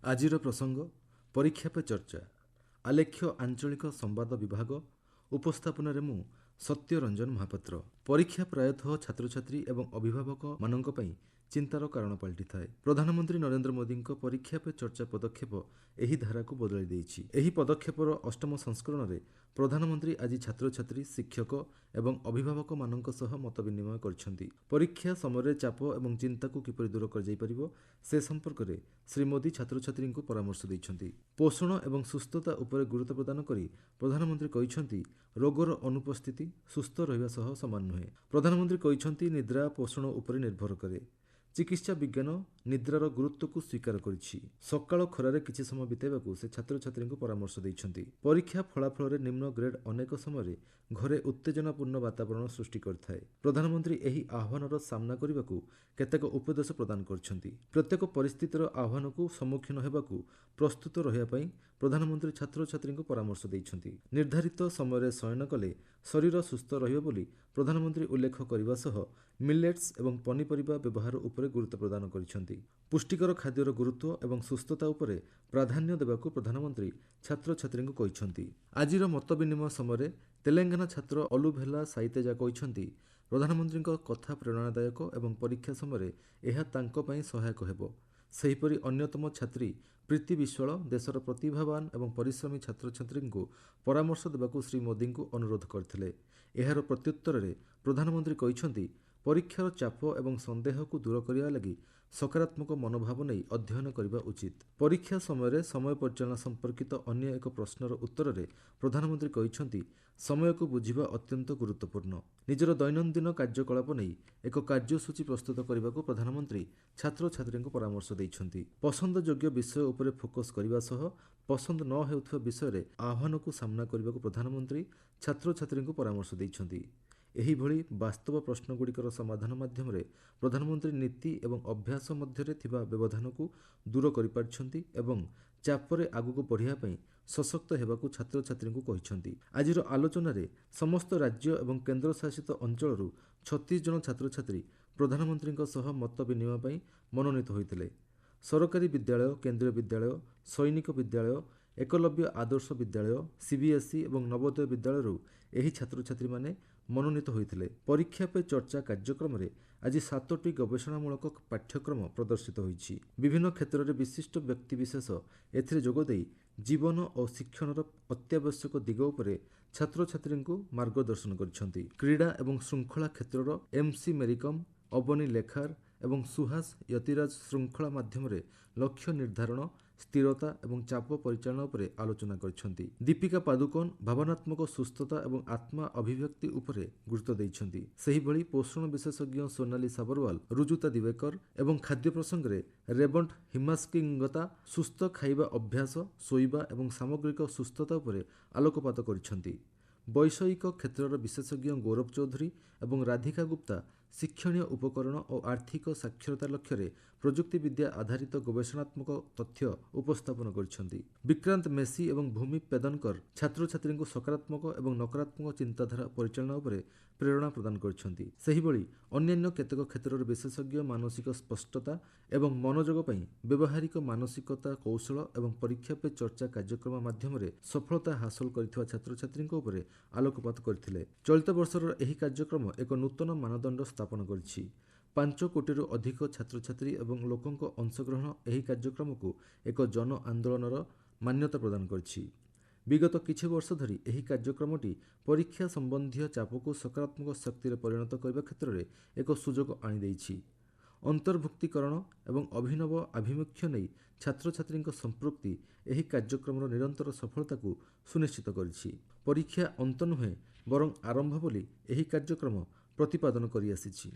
ଆଜିର ପ୍ରସଙ୍ଗ ପରୀକ୍ଷା ପେ ଚର୍ଚ୍ଚା। ଆଲେଖ୍ୟ ଆଞ୍ଚଳିକ ସମ୍ବାଦ ବିଭାଗ ଉପସ୍ଥାପନାରେ ମୁଁ ସତ୍ୟରଞ୍ଜନ ମହାପାତ୍ର। ପରୀକ୍ଷା ପ୍ରାୟତଃ ଛାତ୍ରଛାତ୍ରୀ ଏବଂ ଅଭିଭାବକମାନଙ୍କ ପାଇଁ ଚିନ୍ତାର କାରଣ ପାଲଟିଥାଏ। ପ୍ରଧାନମନ୍ତ୍ରୀ ନରେନ୍ଦ୍ର ମୋଦିଙ୍କ ପରୀକ୍ଷା ପେ ଚର୍ଚ୍ଚା ପଦକ୍ଷେପ ଏହି ଧାରାକୁ ବଦଳାଇ ଦେଇଛି। ଏହି ପଦକ୍ଷେପର ଅଷ୍ଟମ ସଂସ୍କରଣରେ ପ୍ରଧାନମନ୍ତ୍ରୀ ଆଜି ଛାତ୍ରଛାତ୍ରୀ, ଶିକ୍ଷକ ଏବଂ ଅଭିଭାବକମାନଙ୍କ ସହ ମତ ବିନିମୟ କରିଛନ୍ତି। ପରୀକ୍ଷା ସମୟରେ ଚାପ ଏବଂ ଚିନ୍ତାକୁ କିପରି ଦୂର କରାଯାଇପାରିବ ସେ ସମ୍ପର୍କରେ ଶ୍ରୀ ମୋଦି ଛାତ୍ରଛାତ୍ରୀଙ୍କୁ ପରାମର୍ଶ ଦେଇଛନ୍ତି। ପୋଷଣ ଏବଂ ସୁସ୍ଥତା ଉପରେ ଗୁରୁତ୍ୱ ପ୍ରଦାନ କରି ପ୍ରଧାନମନ୍ତ୍ରୀ କହିଛନ୍ତି, ରୋଗର ଅନୁପସ୍ଥିତି ସୁସ୍ଥ ରହିବା ସହ ସମାନ ନୁହେଁ। ପ୍ରଧାନମନ୍ତ୍ରୀ କହିଛନ୍ତି, ନିଦ୍ରା ପୋଷଣ ଉପରେ ନିର୍ଭର କରେ। ଚିକିତ୍ସା ବିଜ୍ଞାନ ନିଦ୍ରାର ଗୁରୁତ୍ୱକୁ ସ୍ୱୀକାର କରିଛି। ସକାଳ ଖରାରେ କିଛି ସମୟ ବିତାଇବାକୁ ସେ ଛାତ୍ରଛାତ୍ରୀଙ୍କୁ ପରାମର୍ଶ ଦେଇଛନ୍ତି। ପରୀକ୍ଷା ଫଳାଫଳରେ ନିମ୍ନ ଗ୍ରେଡ୍ ଅନେକ ସମୟରେ ଘରେ ଉତ୍ତେଜନାପୂର୍ଣ୍ଣ ବାତାବରଣ ସୃଷ୍ଟି କରିଥାଏ। ପ୍ରଧାନମନ୍ତ୍ରୀ ଏହି ଆହ୍ୱାନର ସାମ୍ନା କରିବାକୁ କେତେକ ଉପଦେଶ ପ୍ରଦାନ କରିଛନ୍ତି। ପ୍ରତ୍ୟେକ ପରିସ୍ଥିତିର ଆହ୍ୱାନକୁ ସମ୍ମୁଖୀନ ହେବାକୁ ପ୍ରସ୍ତୁତ ରହିବା ପାଇଁ ପ୍ରଧାନମନ୍ତ୍ରୀ ଛାତ୍ରଛାତ୍ରୀଙ୍କୁ ପରାମର୍ଶ ଦେଇଛନ୍ତି। ନିର୍ଦ୍ଧାରିତ ସମୟରେ ଶୟନ କଲେ ଶରୀର ସୁସ୍ଥ ରହିବ ବୋଲି ପ୍ରଧାନମନ୍ତ୍ରୀ ଉଲ୍ଲେଖ କରିବା ସହ ମିଲେଟ୍ସ ଏବଂ ପନିପରିବା ବ୍ୟବହାର ଉପରେ ଗୁରୁତ୍ୱ ପ୍ରଦାନ କରିଛନ୍ତି। ପୁଷ୍ଟିକର ଖାଦ୍ୟର ଗୁରୁତ୍ୱ ଏବଂ ସୁସ୍ଥତା ଉପରେ ପ୍ରାଧାନ୍ୟ ଦେବାକୁ ପ୍ରଧାନମନ୍ତ୍ରୀ ଛାତ୍ରଛାତ୍ରୀଙ୍କୁ କହିଛନ୍ତି। ଆଜିର ମତ ବିନିମୟ ସମୟରେ ତେଲେଙ୍ଗାନା ଛାତ୍ର ଅଲୁଭେଲା ସାଇତେଜା କହିଛନ୍ତି, ପ୍ରଧାନମନ୍ତ୍ରୀଙ୍କ କଥା ପ୍ରେରଣାଦାୟକ ଏବଂ ପରୀକ୍ଷା ସମୟରେ ଏହା ତାଙ୍କ ପାଇଁ ସହାୟକ ହେବ। ସେହିପରି ଅନ୍ୟତମ ଛାତ୍ରୀ ପ୍ରୀତି ବିଶ୍ୱାଳ ଦେଶର ପ୍ରତିଭାବାନ ଏବଂ ପରିଶ୍ରମୀ ଛାତ୍ରଛାତ୍ରୀଙ୍କୁ ପରାମର୍ଶ ଦେବାକୁ ଶ୍ରୀ ମୋଦିଙ୍କୁ ଅନୁରୋଧ କରିଥିଲେ। ଏହାର ପ୍ରତ୍ୟୁତ୍ତରରେ ପ୍ରଧାନମନ୍ତ୍ରୀ କହିଛନ୍ତି, ପରୀକ୍ଷାର ଚାପ ଏବଂ ସନ୍ଦେହକୁ ଦୂର କରିବା ଲାଗି ସକାରାତ୍ମକ ମନୋଭାବ ନେଇ ଅଧ୍ୟୟନ କରିବା ଉଚିତ। ପରୀକ୍ଷା ସମୟରେ ସମୟ ପରିଚାଳନା ସମ୍ପର୍କିତ ଅନ୍ୟ ଏକ ପ୍ରଶ୍ନର ଉତ୍ତରରେ ପ୍ରଧାନମନ୍ତ୍ରୀ କହିଛନ୍ତି, ସମୟକୁ ବୁଝିବା ଅତ୍ୟନ୍ତ ଗୁରୁତ୍ୱପୂର୍ଣ୍ଣ। ନିଜର ଦୈନନ୍ଦିନ କାର୍ଯ୍ୟକଳାପ ନେଇ ଏକ କାର୍ଯ୍ୟସୂଚୀ ପ୍ରସ୍ତୁତ କରିବାକୁ ପ୍ରଧାନମନ୍ତ୍ରୀ ଛାତ୍ରଛାତ୍ରୀଙ୍କୁ ପରାମର୍ଶ ଦେଇଛନ୍ତି। ପସନ୍ଦଯୋଗ୍ୟ ବିଷୟ ଉପରେ ଫୋକସ୍ କରିବା ସହ ପସନ୍ଦ ନ ହେଉଥିବା ବିଷୟରେ ଆହ୍ୱାନକୁ ସାମ୍ନା କରିବାକୁ ପ୍ରଧାନମନ୍ତ୍ରୀ ଛାତ୍ରଛାତ୍ରୀଙ୍କୁ ପରାମର୍ଶ ଦେଇଛନ୍ତି। ଏହିଭଳି ବାସ୍ତବ ପ୍ରଶ୍ନଗୁଡ଼ିକର ସମାଧାନ ମାଧ୍ୟମରେ ପ୍ରଧାନମନ୍ତ୍ରୀ ନୀତି ଏବଂ ଅଭ୍ୟାସ ମଧ୍ୟରେ ଥିବା ବ୍ୟବଧାନକୁ ଦୂର କରିପାରିଛନ୍ତି ଏବଂ ଚାପରେ ଆଗକୁ ବଢ଼ିବା ପାଇଁ ସଶକ୍ତ ହେବାକୁ ଛାତ୍ରଛାତ୍ରୀଙ୍କୁ କହିଛନ୍ତି। ଆଜିର ଆଲୋଚନାରେ ସମସ୍ତ ରାଜ୍ୟ ଏବଂ କେନ୍ଦ୍ରଶାସିତ ଅଞ୍ଚଳରୁ 36 ଜଣ ଛାତ୍ରଛାତ୍ରୀ ପ୍ରଧାନମନ୍ତ୍ରୀଙ୍କ ସହ ମତ ବିନିମୟ ପାଇଁ ମନୋନୀତ ହୋଇଥିଲେ। ସରକାରୀ ବିଦ୍ୟାଳୟ, କେନ୍ଦ୍ରୀୟ ବିଦ୍ୟାଳୟ, ସୈନିକ ବିଦ୍ୟାଳୟ, ଏକଲବ୍ୟ ଆଦର୍ଶ ବିଦ୍ୟାଳୟ, ସିବିଏସ୍ଇ ଏବଂ ନବୋଦୟ ବିଦ୍ୟାଳୟରୁ ଏହି ଛାତ୍ରଛାତ୍ରୀମାନେ ମନୋନୀତ ହୋଇଥିଲେ। ପରୀକ୍ଷା ପେ ଚର୍ଚ୍ଚା କାର୍ଯ୍ୟକ୍ରମରେ ଆଜି 7ଟି ଗବେଷଣାମୂଳକ ପାଠ୍ୟକ୍ରମ ପ୍ରଦର୍ଶିତ ହୋଇଛି। ବିଭିନ୍ନ କ୍ଷେତ୍ରରେ ବିଶିଷ୍ଟ ବ୍ୟକ୍ତିବିଶେଷ ଏଥିରେ ଯୋଗଦେଇ ଜୀବନ ଓ ଶିକ୍ଷଣର ଅତ୍ୟାବଶ୍ୟକ ଦିଗ ଉପରେ ଛାତ୍ରଛାତ୍ରୀଙ୍କୁ ମାର୍ଗଦର୍ଶନ କରିଛନ୍ତି। କ୍ରୀଡ଼ା ଏବଂ ଶୃଙ୍ଖଳା କ୍ଷେତ୍ରର MC ମେରିକମ୍, ଅବନୀ ଲେଖାର ଏବଂ ସୁହାସ ୟତିରାଜ ଶୃଙ୍ଖଳା ମାଧ୍ୟମରେ ଲକ୍ଷ୍ୟ ନିର୍ଦ୍ଧାରଣ, ସ୍ଥିରତା ଏବଂ ଚାପ ପରିଚାଳନା ଉପରେ ଆଲୋଚନା କରିଛନ୍ତି। ଦୀପିକା ପାଦୁକୋନ ଭାବନାତ୍ମକ ସୁସ୍ଥତା ଏବଂ ଆତ୍ମା ଅଭିବ୍ୟକ୍ତି ଉପରେ ଗୁରୁତ୍ୱ ଦେଇଛନ୍ତି। ସେହିଭଳି ପୋଷଣ ବିଶେଷଜ୍ଞ ସୋନାଲି ସାବରୱାଲ, ରୁଜୁତା ଦିବେକର ଏବଂ ଖାଦ୍ୟ ପ୍ରସଙ୍ଗରେ ରେବଣ୍ଟ ହିମାସ୍କିଙ୍ଗତା ସୁସ୍ଥ ଖାଇବା ଅଭ୍ୟାସ, ଶୋଇବା ଏବଂ ସାମଗ୍ରିକ ସୁସ୍ଥତା ଉପରେ ଆଲୋକପାତ କରିଛନ୍ତି। ବୈଷୟିକ କ୍ଷେତ୍ରର ବିଶେଷଜ୍ଞ ଗୌରବ ଚୌଧୁରୀ ଏବଂ ରାଧିକା ଗୁପ୍ତା ଶିକ୍ଷଣୀୟ ଉପକରଣ ଓ ଆର୍ଥିକ ସାକ୍ଷରତା ଲକ୍ଷ୍ୟରେ ପ୍ରଯୁକ୍ତିବିଦ୍ୟା ଆଧାରିତ ଗବେଷଣାତ୍ମକ ତଥ୍ୟ ଉପସ୍ଥାପନ କରିଛନ୍ତି। ବିକ୍ରାନ୍ତ ମେସି ଏବଂ ଭୂମି ପେଦନକର ଛାତ୍ରଛାତ୍ରୀଙ୍କୁ ସକାରାତ୍ମକ ଏବଂ ନକାରାତ୍ମକ ଚିନ୍ତାଧାରା ପରିଚାଳନା ଉପରେ ପ୍ରେରଣା ପ୍ରଦାନ କରିଛନ୍ତି। ସେହିଭଳି ଅନ୍ୟାନ୍ୟ କେତେକ କ୍ଷେତ୍ରର ବିଶେଷଜ୍ଞ ମାନସିକ ସ୍ପଷ୍ଟତା ଏବଂ ମନୋଯୋଗ ପାଇଁ ବ୍ୟବହାରିକ ମାନସିକତା କୌଶଳ ଏବଂ ପରୀକ୍ଷା ପେ ଚର୍ଚ୍ଚା କାର୍ଯ୍ୟକ୍ରମ ମାଧ୍ୟମରେ ସଫଳତା ହାସଲ କରିଥିବା ଛାତ୍ରଛାତ୍ରୀଙ୍କ ଉପରେ ଆଲୋକପାତ କରିଥିଲେ। ଚଳିତ ବର୍ଷର ଏହି କାର୍ଯ୍ୟକ୍ରମ ଏକ ନୂତନ ମାନଦଣ୍ଡ ସ୍ଥାପନ କରିଛି। 5 କୋଟିରୁ ଅଧିକ ଛାତ୍ରଛାତ୍ରୀ ଏବଂ ଲୋକଙ୍କ ଅଂଶଗ୍ରହଣ ଏହି କାର୍ଯ୍ୟକ୍ରମକୁ ଏକ ଜନ ଆନ୍ଦୋଳନର ମାନ୍ୟତା ପ୍ରଦାନ କରିଛି। ବିଗତ କିଛି ବର୍ଷ ଧରି ଏହି କାର୍ଯ୍ୟକ୍ରମଟି ପରୀକ୍ଷା ସମ୍ବନ୍ଧୀୟ ଚାପକୁ ସକାରାତ୍ମକ ଶକ୍ତିରେ ପରିଣତ କରିବା କ୍ଷେତ୍ରରେ ଏକ ସୁଯୋଗ ଆଣିଦେଇଛି। ଅନ୍ତର୍ଭୁକ୍ତିକରଣ ଏବଂ ଅଭିନବ ଆଭିମୁଖ୍ୟ ନେଇ ଛାତ୍ରଛାତ୍ରୀଙ୍କ ସମ୍ପୃକ୍ତି ଏହି କାର୍ଯ୍ୟକ୍ରମର ନିରନ୍ତର ସଫଳତାକୁ ସୁନିଶ୍ଚିତ କରିଛି। ପରୀକ୍ଷା ଅନ୍ତ ନୁହେଁ ବରଂ ଆରମ୍ଭ ବୋଲି ଏହି କାର୍ଯ୍ୟକ୍ରମ ପ୍ରତିପାଦନ କରିଆସିଛି।